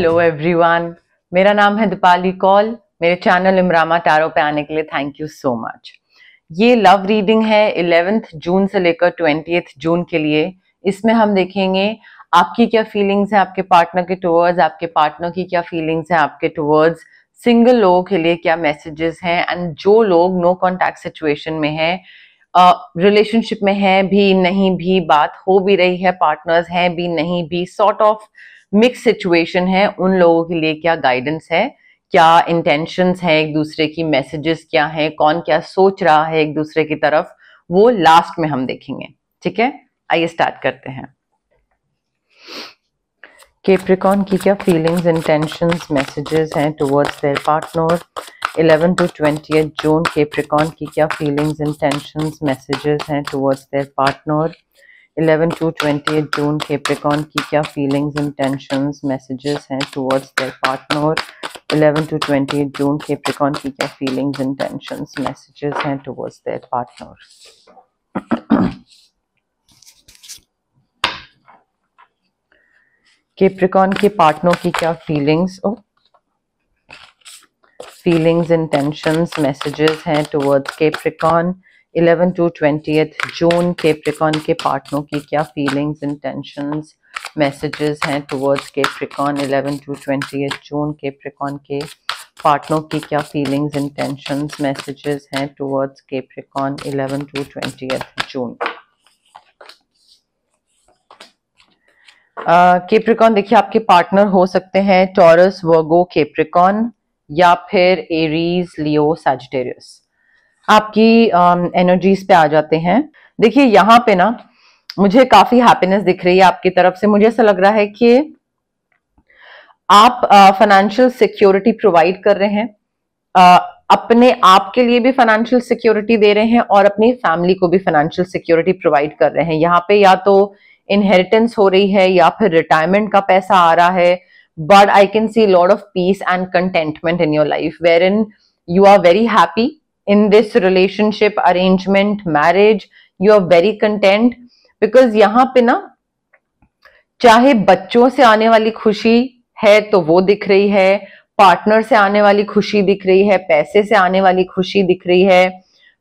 Hello everyone, मेरा नाम है दीपाली कौल। मेरे चैनल इमरामा टैरो पे आने के लिए थैंक यू सो मच। ये लव रीडिंग है 11 जून से लेकर 20 जून के लिए। इसमें हम देखेंगे आपकी क्या फीलिंग्स है आपके पार्टनर के टुवर्ड्स, आपके पार्टनर की क्या फीलिंग्स है आपके टुवर्ड्स, सिंगल लोगों के लिए क्या मैसेजेस हैं, एंड जो लोग नो कॉन्टैक्ट सिचुएशन में है, रिलेशनशिप में है भी नहीं भी, बात हो भी रही है, पार्टनर्स हैं भी नहीं भी, सॉर्ट ऑफ मिक्स सिचुएशन है, उन लोगों के लिए क्या गाइडेंस है, क्या इंटेंशंस है एक दूसरे की, मैसेजेस क्या है, कौन क्या सोच रहा है एक दूसरे की तरफ, वो लास्ट में हम देखेंगे। ठीक है, आइए स्टार्ट करते हैं। कैप्रिकॉर्न की क्या फीलिंग्स, इंटेंशंस, मैसेजेस हैं towards their partner 11 to 20 June. Capricorn की क्या फीलिंग्स, इंटेंशंस, मैसेजेस हैं towards their partner 11 to 20 June. Capricorn की क्या फीलिंग्स, इंटेंशंस, मैसेजेस हैं towards their partner 11 to 20 June. Capricorn की क्या फीलिंग्स, इंटेंशंस, मैसेजेस हैं टुवर्ड्स देयर पार्टनर। कैप्रिकॉर्न के पार्टनर की क्या फीलिंग्स, फीलिंग्स, इंटेंशंस, मैसेजेस हैं towards Capricorn 11 to 20 June. Capricorn के पार्टनर की क्या फीलिंग्स, इंटेंशंस, मैसेजेस हैं towards Capricorn 11 to 20 June. Capricorn के पार्टनर की क्या फीलिंग्स, इंटेंशंस, मैसेजेस हैं towards Capricorn 11 to 20 June. Capricorn देखिए, आपके पार्टनर हो सकते हैं टॉरस, वर्गो, कैप्रिकॉर्न या फिर एरीज, लियो, सैजिटेरियस। आपकी एनर्जीज पे आ जाते हैं। देखिए यहाँ पे ना मुझे काफी हैप्पीनेस दिख रही है आपकी तरफ से। मुझे ऐसा लग रहा है कि आप फाइनेंशियल सिक्योरिटी प्रोवाइड कर रहे हैं, अपने आप के लिए भी फाइनेंशियल सिक्योरिटी दे रहे हैं और अपनी फैमिली को भी फाइनेंशियल सिक्योरिटी प्रोवाइड कर रहे हैं। यहाँ पे या तो इनहेरिटेंस हो रही है या फिर रिटायरमेंट का पैसा आ रहा है, but I can see lot of peace and contentment in your life where in you are very happy in this relationship, arrangement, marriage, you are very content because यहाँ पे ना चाहे बच्चों से आने वाली खुशी है तो वो दिख रही है, पार्टनर से आने वाली खुशी दिख रही है, पैसे से आने वाली खुशी दिख रही है,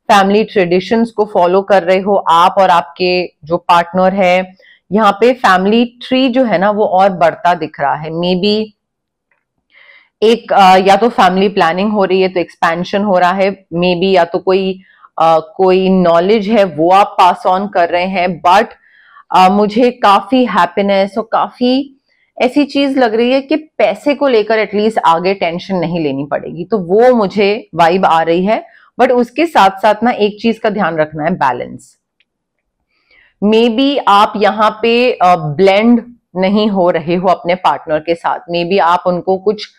फैमिली ट्रेडिशंस को फॉलो कर रहे हो आप और आपके जो पार्टनर है। यहाँ पे फैमिली ट्री जो है ना वो और बढ़ता दिख रहा है। मे बी एक या तो फैमिली प्लानिंग हो रही है तो एक्सपेंशन हो रहा है, मे बी या तो कोई नॉलेज है वो आप पास ऑन कर रहे हैं, बट मुझे काफी हैप्पीनेस और काफी ऐसी चीज लग रही है कि पैसे को लेकर एटलीस्ट आगे टेंशन नहीं लेनी पड़ेगी, तो वो मुझे वाइब आ रही है। बट उसके साथ साथ ना एक चीज का ध्यान रखना है, बैलेंस। मे बी आप यहाँ पे ब्लेंड नहीं हो रहे हो अपने पार्टनर के साथ, मे बी आप उनको कुछ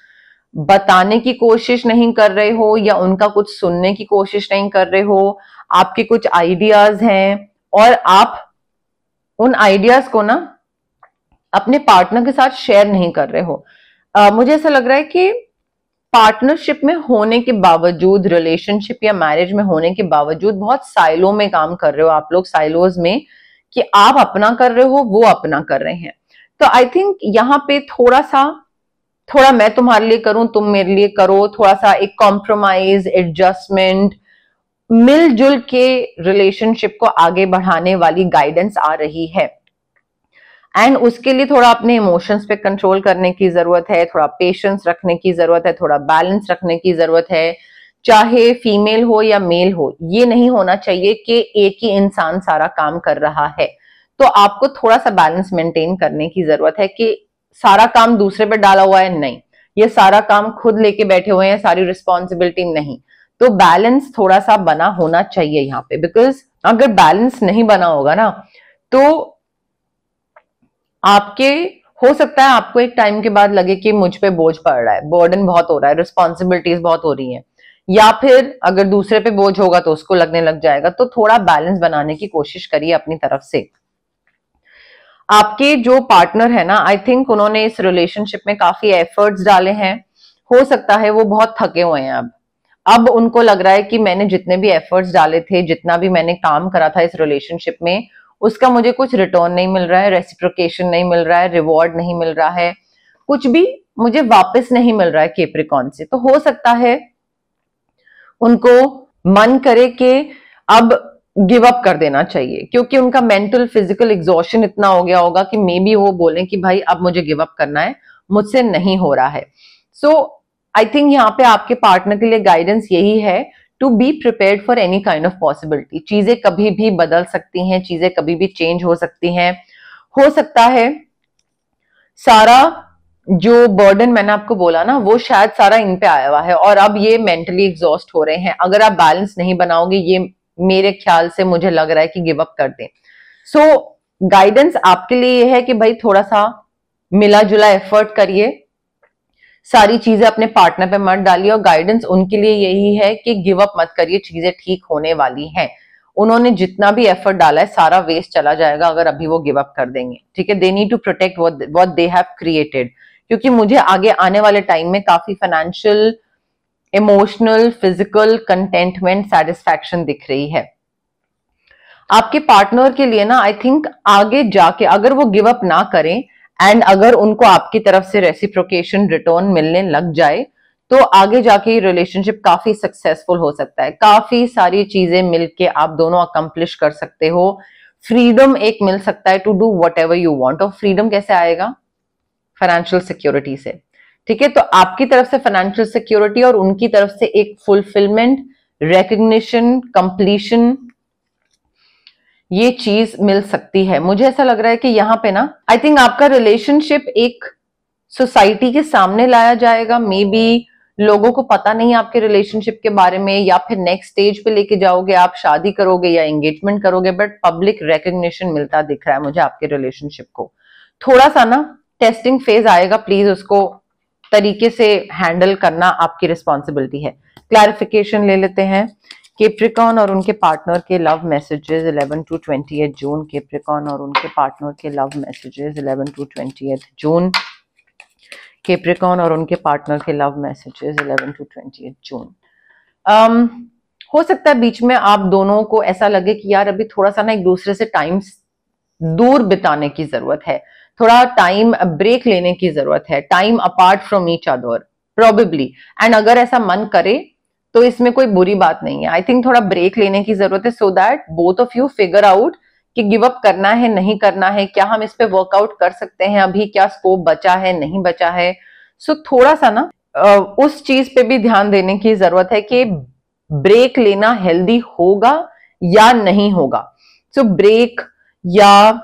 बताने की कोशिश नहीं कर रहे हो या उनका कुछ सुनने की कोशिश नहीं कर रहे हो। आपके कुछ आइडियाज हैं और आप उन आइडियाज को ना अपने पार्टनर के साथ शेयर नहीं कर रहे हो। मुझे ऐसा लग रहा है कि पार्टनरशिप में होने के बावजूद, रिलेशनशिप या मैरिज में होने के बावजूद बहुत साइलो में काम कर रहे हो आप लोग, साइलोज में, कि आप अपना कर रहे हो, वो अपना कर रहे हैं। तो आई थिंक यहाँ पे थोड़ा मैं तुम्हारे लिए करूं, तुम मेरे लिए करो, थोड़ा सा एक कॉम्प्रोमाइज, एडजस्टमेंट, मिलजुल के रिलेशनशिप को आगे बढ़ाने वाली गाइडेंस आ रही है। एंड उसके लिए थोड़ा अपने इमोशंस पे कंट्रोल करने की जरूरत है, थोड़ा पेशेंस रखने की जरूरत है, थोड़ा बैलेंस रखने की जरूरत है। चाहे फीमेल हो या मेल हो, ये नहीं होना चाहिए कि एक ही इंसान सारा काम कर रहा है। तो आपको थोड़ा सा बैलेंस मेंटेन करने की जरूरत है कि सारा काम दूसरे पे डाला हुआ है, नहीं, ये सारा काम खुद लेके बैठे हुए हैं, सारी रिस्पॉन्सिबिलिटी नहीं। तो बैलेंस थोड़ा सा बना होना चाहिए यहाँ पे, बिकॉज अगर बैलेंस नहीं बना होगा ना तो आपके हो सकता है आपको एक टाइम के बाद लगे कि मुझ पे बोझ पड़ रहा है, बर्डन बहुत हो रहा है, रिस्पॉन्सिबिलिटीज बहुत हो रही है, या फिर अगर दूसरे पे बोझ होगा तो उसको लगने लग जाएगा। तो थोड़ा बैलेंस बनाने की कोशिश करिए अपनी तरफ से। आपके जो पार्टनर है ना, आई थिंक उन्होंने इस रिलेशनशिप में काफी एफर्ट्स डाले हैं। हो सकता है वो बहुत थके हुए हैं अब उनको लग रहा है कि मैंने जितने भी एफर्ट्स डाले थे, जितना भी मैंने काम करा था इस रिलेशनशिप में, उसका मुझे कुछ रिटर्न नहीं मिल रहा है, रेसिप्रोकेशन नहीं मिल रहा है, रिवॉर्ड नहीं मिल रहा है, कुछ भी मुझे वापस नहीं मिल रहा है कैप्रिकॉर्न से। तो हो सकता है उनको मन करे कि अब गिव अप कर देना चाहिए, क्योंकि उनका मेंटल फिजिकल एग्जॉशन इतना हो गया होगा कि मे बी वो बोलें कि भाई अब मुझे गिव अप करना है, मुझसे नहीं हो रहा है। सो आई थिंक यहाँ पे आपके पार्टनर के लिए गाइडेंस यही है to be prepared for any kind of possibility. चीजें कभी भी बदल सकती हैं, चीजें कभी भी चेंज हो सकती हैं। हो सकता है सारा जो बर्डन मैंने आपको बोला ना, वो शायद सारा इन पे आया हुआ है और अब ये मेंटली एग्जॉस्ट हो रहे हैं। अगर आप बैलेंस नहीं बनाओगे, ये मेरे ख्याल से मुझे लग रहा है कि गिव अप कर दें। सो गाइडेंस आपके लिए ये है कि भाई थोड़ा सा मिला जुला एफर्ट करिए, सारी चीजें अपने पार्टनर पे मत डालिए, और गाइडेंस उनके लिए यही है कि गिव अप मत करिए, चीजें ठीक होने वाली हैं। उन्होंने जितना भी एफर्ट डाला है सारा वेस्ट चला जाएगा अगर अभी वो गिव अप कर देंगे। ठीक है, they need to protect what they have created, क्योंकि मुझे आगे आने वाले टाइम में काफी financial, emotional, physical contentment, satisfaction दिख रही है आपके पार्टनर के लिए ना। आई थिंक आगे जाके अगर वो गिव अप ना करें एंड अगर उनको आपकी तरफ से रेसिप्रोकेशन रिटर्न मिलने लग जाए, तो आगे जाके रिलेशनशिप काफी सक्सेसफुल हो सकता है। काफी सारी चीजें मिलके आप दोनों अकम्प्लिश कर सकते हो। फ्रीडम एक मिल सकता है to do whatever you want. और फ्रीडम कैसे आएगा? फाइनेंशियल सिक्योरिटी से। ठीक है, तो आपकी तरफ से फाइनेंशियल सिक्योरिटी और उनकी तरफ से एक फुलफिलमेंट, रिकग्निशन, कंप्लीशन, ये चीज मिल सकती है। मुझे ऐसा लग रहा है कि यहाँ पे ना आई थिंक आपका रिलेशनशिप एक सोसाइटी के सामने लाया जाएगा। मे बी लोगों को पता नहीं आपके रिलेशनशिप के बारे में, या फिर नेक्स्ट स्टेज पे लेके जाओगे, आप शादी करोगे या एंगेजमेंट करोगे, बट पब्लिक रिकग्निशन मिलता दिख रहा है मुझे आपके रिलेशनशिप को। थोड़ा सा ना टेस्टिंग फेज आएगा, प्लीज उसको तरीके से हैंडल करना आपकी रिस्पॉन्सिबिलिटी है। क्लैरिफिकेशन ले लेते हैं। कैप्रिकॉर्न और उनके पार्टनर के love messages 11 to 28 June. Capricorn और उनके पार्टनर के love messages 11 to 28 June. Capricorn और उनके पार्टनर के लव मैसेजेस 11 to 28 जून। हो सकता है बीच में आप दोनों को ऐसा लगे कि यार अभी थोड़ा सा ना एक दूसरे से टाइम दूर बिताने की जरूरत है, थोड़ा टाइम ब्रेक लेने की जरूरत है, time apart from each other probably. And अगर ऐसा मन करे तो इसमें कोई बुरी बात नहीं है। आई थिंक थोड़ा ब्रेक लेने की जरूरत है, so that both of you figure out कि गिव अप करना है नहीं करना है, क्या हम इस पे वर्कआउट कर सकते हैं, अभी क्या स्कोप बचा है नहीं बचा है। सो थोड़ा सा ना उस चीज पे भी ध्यान देने की जरूरत है कि ब्रेक लेना हेल्दी होगा या नहीं होगा। सो ब्रेक या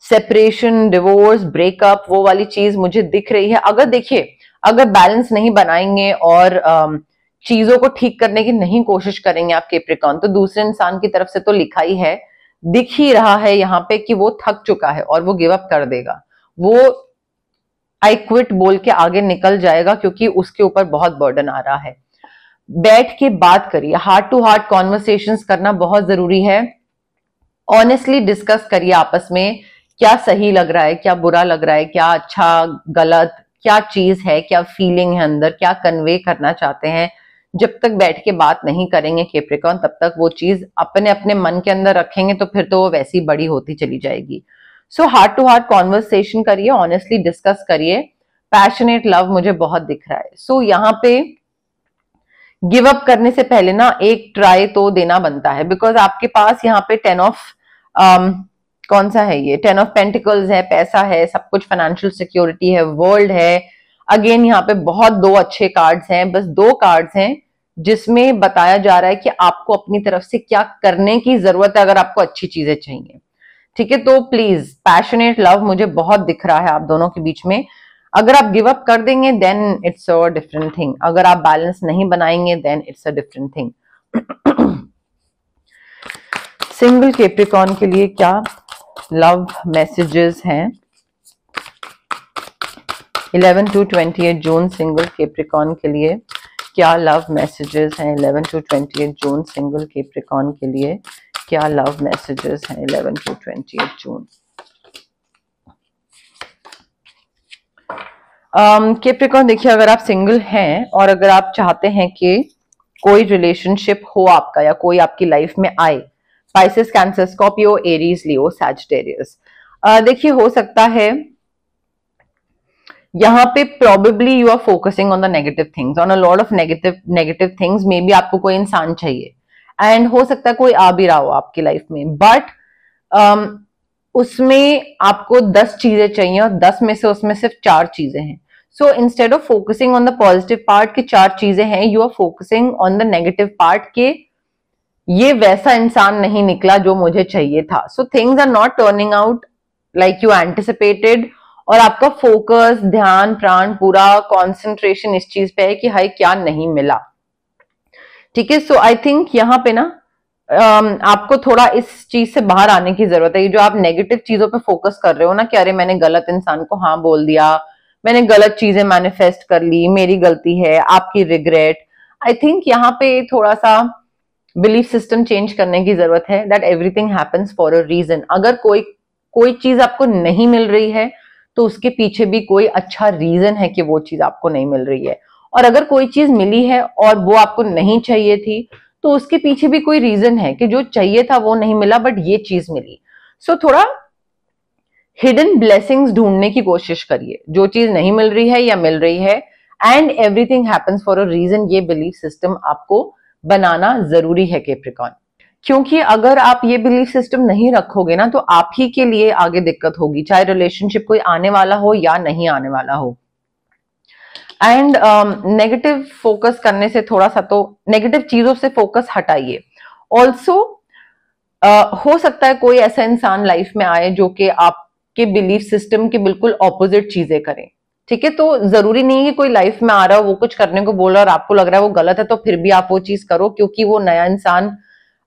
सेपरेशन, डिवोर्स, ब्रेकअप, वो वाली चीज मुझे दिख रही है। अगर देखिए, अगर बैलेंस नहीं बनाएंगे और चीजों को ठीक करने की नहीं कोशिश करेंगे आप कैप्रिकॉर्न, तो दूसरे इंसान की तरफ से तो लिखा ही है, दिख ही रहा है यहाँ पे कि वो थक चुका है और वो गिव अप कर देगा। वो आई क्विट बोल के आगे निकल जाएगा, क्योंकि उसके ऊपर बहुत बर्डन आ रहा है। बैठ के बात करिए, हार्ट टू हार्ट कॉन्वर्सेशंस करना बहुत जरूरी है। ऑनेस्टली डिस्कस करिए आपस में, क्या सही लग रहा है, क्या बुरा लग रहा है, क्या अच्छा गलत, क्या चीज है, क्या फीलिंग है अंदर, क्या कन्वे करना चाहते हैं। जब तक बैठ के बात नहीं करेंगे कैप्रिकॉर्न, तब तक वो चीज अपने अपने मन के अंदर रखेंगे तो फिर तो वो वैसी बड़ी होती चली जाएगी। So heart to heart conversation करिए, ऑनेस्टली डिस्कस करिए। पैशनेट लव मुझे बहुत दिख रहा है। सो यहाँ पे गिव अप करने से पहले ना एक ट्राई तो देना बनता है, बिकॉज आपके पास यहाँ पे 10 ऑफ कौन सा है ये, 10 ऑफ पेंटिकल्स है, पैसा है, सब कुछ, फाइनेंशियल सिक्योरिटी है, वर्ल्ड है। अगेन यहाँ पे बहुत दो अच्छे कार्ड्स हैं, बस दो कार्ड्स हैं जिसमें बताया जा रहा है कि आपको अपनी तरफ से क्या करने की जरूरत है अगर आपको अच्छी चीजें चाहिए। ठीक है, तो प्लीज पैशनेट लव मुझे बहुत दिख रहा है आप दोनों के बीच में। अगर आप गिव अप कर देंगे then it's a different thing, अगर आप बैलेंस नहीं बनाएंगे then it's a different thing. Single Capricorn के लिए क्या लव मैसेजेस हैं 11 to 28 जून सिंगल कैप्रिकॉर्न के लिए? क्या लव मैसेजेस हैं 11 to 28 जून सिंगल कैप्रिकॉर्न के लिए? क्या लव मैसेजेस हैं 11 to 28 जून? कैप्रिकॉर्न देखिए, अगर आप सिंगल हैं और अगर आप चाहते हैं कि कोई रिलेशनशिप हो आपका या कोई आपकी लाइफ में आए, पाइसेस, कैंसर, स्कॉर्पियो, एरीज, लियो, सैजिटेरियस, देखिए हो सकता है यहाँ पे probably you are focusing on the negative things, on a lot of negative things. May be आपको कोई इंसान चाहिए एंड हो सकता है कोई आ भी रहा हो आपकी लाइफ में, बट उसमें आपको 10 चीजें चाहिए और 10 में से उसमें सिर्फ 4 चीजें हैं. So instead of focusing on the positive part की 4 चीजें हैं, you are focusing on the negative part के ये वैसा इंसान नहीं निकला जो मुझे चाहिए था. So things are not turning out like you anticipated, और आपका फोकस, ध्यान, प्राण, पूरा कॉन्सेंट्रेशन इस चीज पे है कि हाई क्या नहीं मिला. ठीक है. सो आई थिंक यहाँ पे ना आपको थोड़ा इस चीज से बाहर आने की जरूरत है. ये जो आप नेगेटिव चीजों पे फोकस कर रहे हो ना कि अरे मैंने गलत इंसान को हाँ बोल दिया, मैंने गलत चीजें मैनिफेस्ट कर ली, मेरी गलती है, आपकी रिग्रेट. आई थिंक यहाँ पे थोड़ा सा बिलीफ सिस्टम चेंज करने की जरूरत है that everything happens for a reason. अगर कोई चीज आपको नहीं मिल रही है तो उसके पीछे भी कोई अच्छा रीजन है कि वो चीज आपको नहीं मिल रही है. और अगर कोई चीज मिली है और वो आपको नहीं चाहिए थी तो उसके पीछे भी कोई रीजन है कि जो चाहिए था वो नहीं मिला बट ये चीज मिली. सो थोड़ा हिडन ब्लेसिंग्स ढूंढने की कोशिश करिए. जो चीज नहीं मिल रही है या मिल रही है, and everything happens for a reason, ये बिलीफ सिस्टम आपको बनाना जरूरी है कैप्रिकॉर्न. क्योंकि अगर आप ये बिलीफ सिस्टम नहीं रखोगे ना तो आप ही के लिए आगे दिक्कत होगी, चाहे रिलेशनशिप कोई आने वाला हो या नहीं आने वाला हो. एंड नेगेटिव फोकस करने से थोड़ा सा, तो नेगेटिव चीजों से फोकस हटाइए. ऑल्सो हो सकता है कोई ऐसा इंसान लाइफ में आए जो कि आपके बिलीफ सिस्टम के बिल्कुल ऑपोजिट चीजें करें. ठीक है. तो जरूरी नहीं है कि कोई लाइफ में आ रहा हो, वो कुछ करने को बोल रहा है और आपको लग रहा है वो गलत है तो फिर भी आप वो चीज करो क्योंकि वो नया इंसान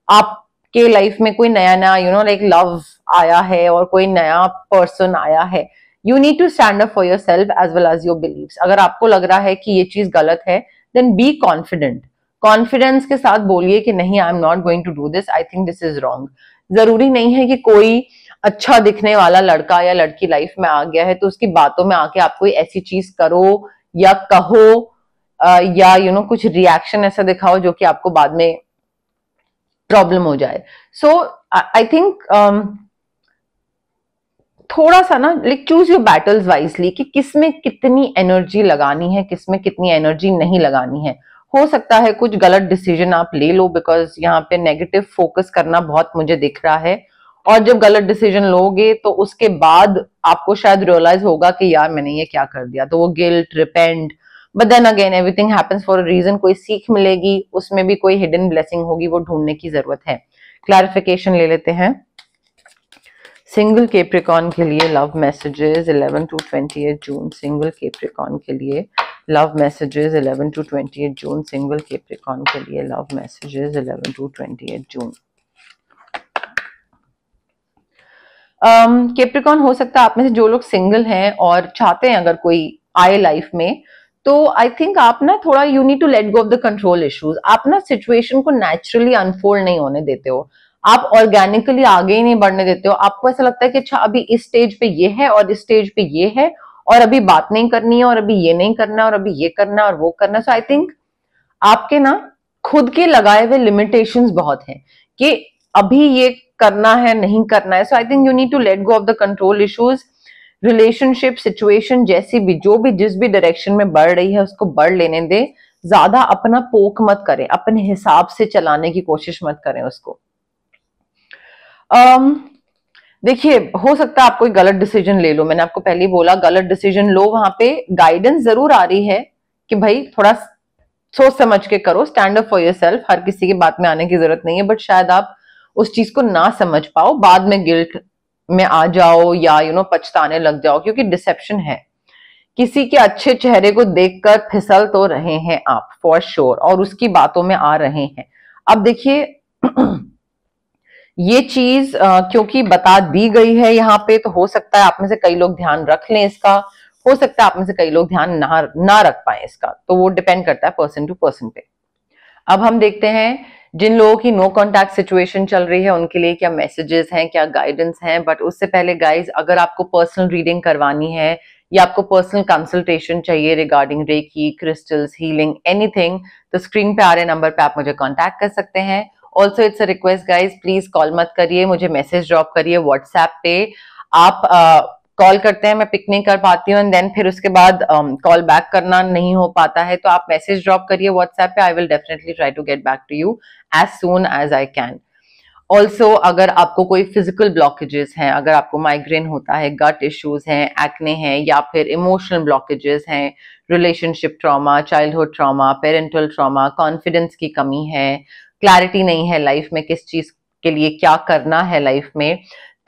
आपके लाइफ में, कोई नया नया लाइक लव आया है और कोई नया पर्सन आया है. You need to stand up for yourself as well as your believes. अगर आपको लग रहा है कि ये चीज गलत है देन बी कॉन्फिडेंट. कॉन्फिडेंस के साथ बोलिए कि नहीं, I am not going to do this, I think this is wrong. जरूरी नहीं है कि कोई अच्छा दिखने वाला लड़का या लड़की लाइफ में आ गया है तो उसकी बातों में आके आप कोई ऐसी चीज करो या कहो या कुछ रिएक्शन ऐसा दिखाओ जो कि आपको बाद में प्रॉब्लम हो जाए. सो आई थिंक थोड़ा सा ना like choose your battles wisely कि किसमें कितनी एनर्जी लगानी है, किसमें कितनी एनर्जी नहीं लगानी है. हो सकता है कुछ गलत डिसीजन आप ले लो बिकॉज यहाँ पे नेगेटिव फोकस करना बहुत मुझे दिख रहा है. और जब गलत डिसीजन लोगे तो उसके बाद आपको शायद रियलाइज होगा कि यार मैंने ये क्या कर दिया, तो वो guilt, repent. But then again everything happens for a reason. कोई सीख मिलेगी, उसमें भी कोई हिडन ब्लेसिंग होगी, वो ढूंढने की जरूरत है. क्लैरिफिकेशन ले लेते हैं. सिंगल कैप्रिकॉर्न के लिए love messages 11 to 28 June. Single Capricorn के लिए love messages 11 to 28 June. Single Capricorn के लिए love messages 11 to 28 June. Capricorn हो सकता है आप में से जो लोग सिंगल हैं और चाहते हैं अगर कोई आए लाइफ में, तो आई थिंक आप ना थोड़ा you need to let go of the control issues. आप ना सिचुएशन को नेचुरली अनफोल्ड नहीं होने देते हो, आप ऑर्गेनिकली आगे ही नहीं बढ़ने देते हो. आपको ऐसा लगता है कि अच्छा अभी इस स्टेज पे ये है और इस स्टेज पे ये है और अभी बात नहीं करनी है और अभी ये नहीं करना है और अभी ये करना है और वो करना है. सो आई थिंक आपके ना खुद के लगाए हुए लिमिटेशंस बहुत हैं कि अभी ये करना है, नहीं करना है. So I think you need to let go of the control issues. Relationship situation जैसी भी, जो भी जिस भी डायरेक्शन में बढ़ रही है उसको बढ़ लेने दे. ज्यादा अपना पोक मत करें, अपने हिसाब से चलाने की कोशिश मत करें उसको. देखिए हो सकता है आप कोई गलत डिसीजन ले लो. मैंने आपको पहले ही बोला गलत डिसीजन लो. वहां पे गाइडेंस जरूर आ रही है कि भाई थोड़ा सोच समझ के करो, स्टैंड अप फॉर योरसेल्फ. हर किसी की बात में आने की जरूरत नहीं है, बट शायद आप उस चीज को ना समझ पाओ, बाद में गिल्ट में आ जाओ या पछताने लग जाओ, क्योंकि डिसेप्शन है. किसी के अच्छे चेहरे को देखकर फिसल तो रहे हैं आप फॉर श्योर, और उसकी बातों में आ रहे हैं. अब देखिए ये चीज क्योंकि बता दी गई है यहाँ पे, तो हो सकता है आप में से कई लोग ध्यान रख लें इसका, हो सकता है आप में से कई लोग ध्यान ना रख पाए इसका. तो वो डिपेंड करता है पर्सन टू पर्सन पे. अब हम देखते हैं जिन लोगों की नो कॉन्टैक्ट सिचुएशन चल रही है उनके लिए क्या मैसेजेस हैं, क्या गाइडेंस हैं. बट उससे पहले गाइज, अगर आपको पर्सनल रीडिंग करवानी है या आपको पर्सनल कंसल्टेशन चाहिए regarding reiki, crystals, healing, anything, तो स्क्रीन पे आ रहे नंबर पे आप मुझे कॉन्टैक्ट कर सकते हैं. Also it's a request guys, please call मत करिए, मुझे मैसेज ड्रॉप करिए व्हाट्सएप पे. आप कॉल करते हैं, मैं पिक नहीं कर पाती हूँ, एंड देन फिर उसके बाद कॉल बैक करना नहीं हो पाता है, तो आप मैसेज ड्रॉप करिए व्हाट्सएप पे, I will definitely try to get back to you as soon as I can. Also अगर आपको कोई फिजिकल ब्लॉकेजेस हैं, अगर आपको माइग्रेन होता है, गट इश्यूज हैं, एक्ने हैं, या फिर इमोशनल ब्लॉकेजेस हैं, relationship trauma, childhood trauma, parental trauma, confidence की कमी है, क्लैरिटी नहीं है लाइफ में किस चीज के लिए क्या करना है लाइफ में,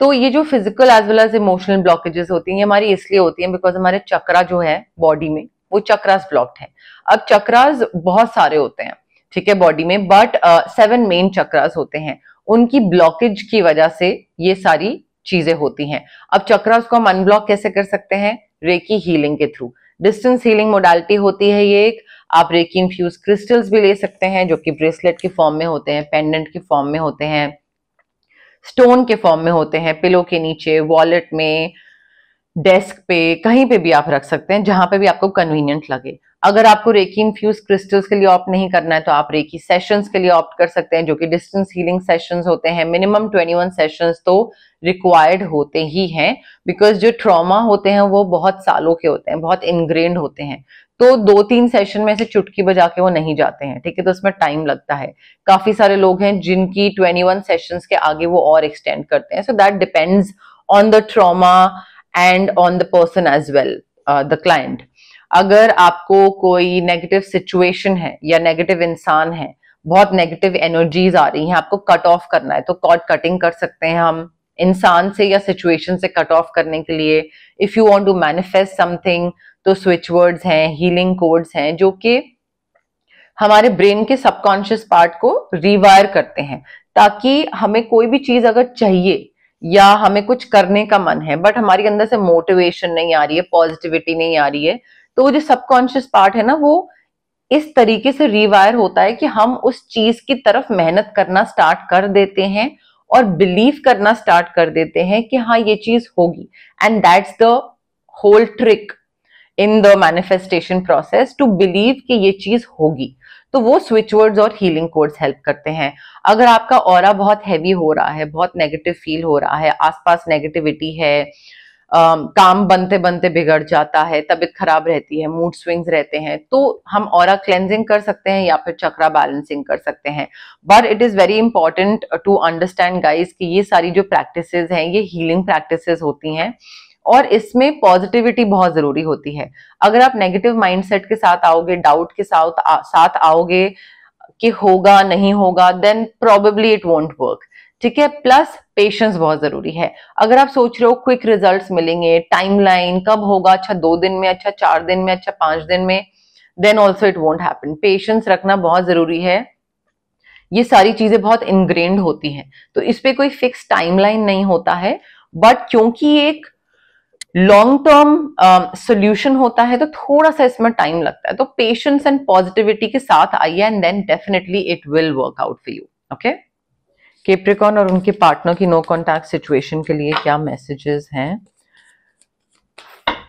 तो ये जो physical as well as emotional blockages होती हैं, ये हमारी इसलिए होती हैं बिकॉज हमारे चक्रा जो है बॉडी में, वो चक्रास ब्लॉक्ड है। अब चक्रास बहुत सारे होते हैं, ठीक है, बॉडी में, बट 7 मेन चक्रास होते हैं, उनकी ब्लॉकेज की वजह से ये सारी चीजें होती हैं। अब चक्रास को हम अनब्लॉक कैसे कर सकते हैं? रेकी हीलिंग के थ्रू। डिस्टेंस हीलिंग मोडालिटी होती है ये एक। आप रेकी इन्फ्यूज क्रिस्टल्स भी ले सकते हैं, जो कि ब्रेसलेट के फॉर्म में होते हैं, पेंडेंट के फॉर्म में होते हैं, स्टोन के फॉर्म में होते हैं, पिलो के नीचे, वॉलेट में, डेस्क पे, कहीं पे भी आप रख सकते हैं, जहां पे भी आपको कन्वीनियंट लगे। अगर आपको रेकी इन्फ्यूज क्रिस्टल्स के लिए ऑप्ट नहीं करना है, तो आप रेकी सेशंस के लिए ऑप्ट कर सकते हैं, जो कि डिस्टेंस हीलिंग सेशंस होते हैं। मिनिमम 21 सेशंस तो रिक्वायर्ड होते ही हैं, बिकॉज जो ट्रॉमा होते हैं वो बहुत सालों के होते हैं, बहुत इनग्रेन्ड होते हैं, तो 2-3 सेशन में से चुटकी बजा के वो नहीं जाते हैं, ठीक है, तो उसमें टाइम लगता है। काफी सारे लोग हैं जिनकी 21 सेशंस के आगे वो और एक्सटेंड करते हैं, so that depends on the trauma and on the person as well, the client. अगर आपको कोई नेगेटिव सिचुएशन है या नेगेटिव इंसान है, बहुत नेगेटिव एनर्जीज आ रही हैं, आपको कट ऑफ करना है, तो कॉर्ड कटिंग कर सकते हैं हम इंसान से या सिचुएशन से कट ऑफ करने के लिए। If you want to manifest something, तो स्विच वर्ड्स हैं, हीलिंग कोड्स हैं, जो कि हमारे ब्रेन के सबकॉन्शियस पार्ट को रिवायर करते हैं, ताकि हमें कोई भी चीज अगर चाहिए या हमें कुछ करने का मन है, बट हमारी अंदर से मोटिवेशन नहीं आ रही है, पॉजिटिविटी नहीं आ रही है, तो वो जो सबकॉन्शियस पार्ट है ना, वो इस तरीके से रिवायर होता है कि हम उस चीज की तरफ मेहनत करना स्टार्ट कर देते हैं और बिलीव करना स्टार्ट कर देते हैं कि हाँ ये चीज होगी। And that's the whole trick in the manifestation process, to believe कि ये चीज होगी। तो वो स्विच वर्ड्स और हीलिंग कोड्स हेल्प करते हैं। अगर आपका ऑरा बहुत हैवी हो रहा है, बहुत नेगेटिव फील हो रहा है, आसपास नेगेटिविटी है, काम बनते बनते बिगड़ जाता है, तबीयत खराब रहती है, मूड स्विंग्स रहते हैं, तो हम ऑरा क्लेंजिंग कर सकते हैं या फिर चक्रा बैलेंसिंग कर सकते हैं। But it is very important to understand guys कि ये सारी जो प्रैक्टिसेस हैं, ये हीलिंग प्रैक्टिसेस होती हैं, और इसमें पॉजिटिविटी बहुत जरूरी होती है। अगर आप नेगेटिव माइंडसेट के साथ आओगे, डाउट के साथ आओगे कि होगा नहीं होगा, then probably it won't work, ठीक है। प्लस पेशेंस बहुत जरूरी है। अगर आप सोच रहे हो क्विक रिजल्ट्स मिलेंगे, टाइमलाइन कब होगा, अच्छा 2 दिन में, अच्छा 4 दिन में, अच्छा 5 दिन में, then also it won't happen. Patience रखना बहुत जरूरी है। ये सारी चीजें बहुत इनग्रेन्ड होती हैं, तो इस पे कोई फिक्स टाइमलाइन नहीं होता है, बट क्योंकि एक लॉन्ग टर्म सोल्यूशन होता है, तो थोड़ा सा इसमें टाइम लगता है। तो पेशेंस एंड पॉजिटिविटी के साथ आइए, and then definitely it will work out for you. Okay, Capricorn और उनके पार्टनर की नो कॉन्टैक्ट सिचुएशन के लिए क्या मैसेजेस हैं?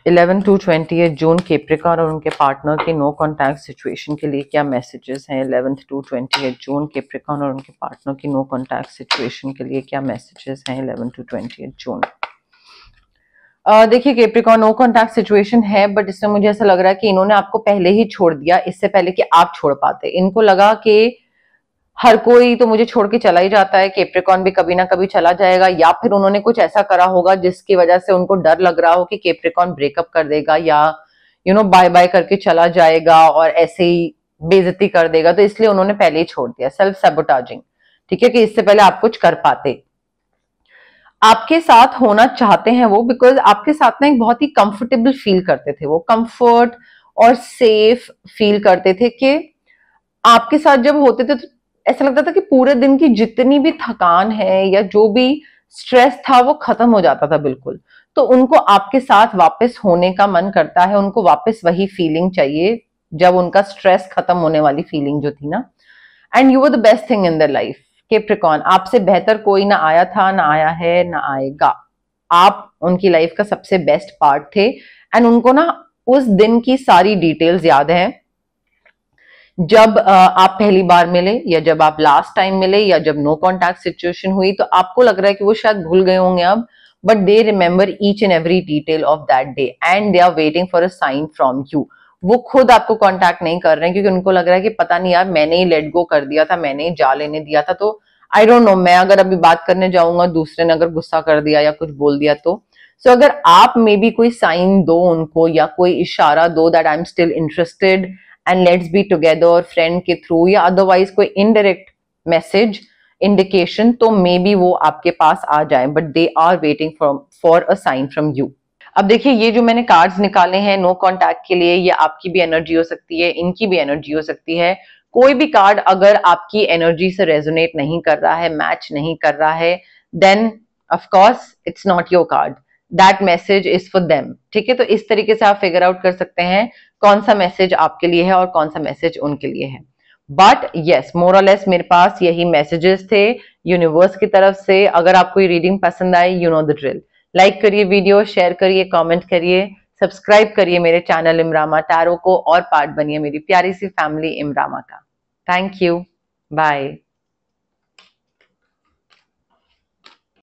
11 to 28 जून कैप्रिकॉर्न और उनके पार्टनर की नो कॉन्टैक्ट सिचुएशन के लिए क्या मैसेजेस हैं? 11 to 28 जून कैप्रिकॉर्न और उनके पार्टनर की नो कॉन्टैक्ट सिचुएशन के लिए क्या मैसेजेस हैं? 11 to 28 जून। देखिए, कैप्रिकॉर्न नो कॉन्टैक्ट सिचुएशन है, बट इसमें मुझे ऐसा लग रहा है कि इन्होंने आपको पहले ही छोड़ दिया, इससे पहले कि आप छोड़ पाते। इनको लगा कि हर कोई तो मुझे छोड़ के चला ही जाता है, कैप्रिकॉर्न भी कभी ना कभी चला जाएगा, या फिर उन्होंने कुछ ऐसा करा होगा जिसकी वजह से उनको डर लग रहा हो कि कैप्रिकॉर्न ब्रेकअप कर देगा या बाय बाय करके चला जाएगा और ऐसे ही बेइज्जती कर देगा, तो इसलिए उन्होंने पहले ही छोड़ दिया। सेल्फ सैबोटाजिंग, ठीक है, कि इससे पहले आप कुछ कर पाते। आपके साथ होना चाहते हैं वो, बिकॉज आपके साथ ना एक बहुत ही कंफर्टेबल फील करते थे, वो कंफर्ट और सेफ फील करते थे कि आपके साथ जब होते थे तो ऐसा लगता था कि पूरे दिन की जितनी भी थकान है या जो भी स्ट्रेस था वो खत्म हो जाता था बिल्कुल। तो उनको आपके साथ वापस होने का मन करता है, उनको वापस वही फीलिंग चाहिए जब उनका स्ट्रेस खत्म होने वाली फीलिंग जो थी ना। And you were the best thing in their life. Capricorn, आपसे बेहतर कोई ना आया था, ना आया है, ना आएगा। आप उनकी लाइफ का सबसे बेस्ट पार्ट थे, एंड उनको ना उस दिन की सारी डिटेल्स याद है, जब आप पहली बार मिले या जब आप लास्ट टाइम मिले या जब नो कॉन्टैक्ट सिचुएशन हुई, तो आपको लग रहा है कि वो शायद भूल गए होंगे अब, but they remember each and every detail of that day and they are waiting for a sign from you. वो खुद आपको कांटेक्ट नहीं कर रहे हैं क्योंकि उनको लग रहा है कि पता नहीं यार, मैंने ही लेट गो कर दिया था, मैंने ही जा लेने दिया था, तो आई डोंट नो, मैं अगर अभी बात करने जाऊंगा, दूसरे ने अगर गुस्सा कर दिया या कुछ बोल दिया तो सो अगर आप मे बी कोई साइन दो उनको या कोई इशारा दो that I am still interested and let's be together friend के थ्रू, या अदरवाइज कोई इनडायरेक्ट मैसेज इंडिकेशन, तो मे बी वो आपके पास आ जाए, but they are waiting for a sign from you. अब देखिए, ये जो मैंने कार्ड्स निकाले हैं नो कॉन्टैक्ट के लिए, ये आपकी भी एनर्जी हो सकती है, इनकी भी एनर्जी हो सकती है। कोई भी कार्ड अगर आपकी एनर्जी से रेजोनेट नहीं कर रहा है, मैच नहीं कर रहा है, then of course it's not your card, that message is for them. ठीक है, तो इस तरीके से आप फिगर आउट कर सकते हैं कौन सा मैसेज आपके लिए है और कौन सा मैसेज उनके लिए है। बट यस, मोर और लेस मेरे पास यही मैसेजेस थे यूनिवर्स की तरफ से। अगर आपको ये रीडिंग पसंद आई, you know the drill, like करिए वीडियो, शेयर करिए, कमेंट करिए, सब्सक्राइब करिए मेरे चैनल इमरामा टैरो को और पार्ट बनिए मेरी प्यारी सी फैमिली इमरामा का। Thank you, bye.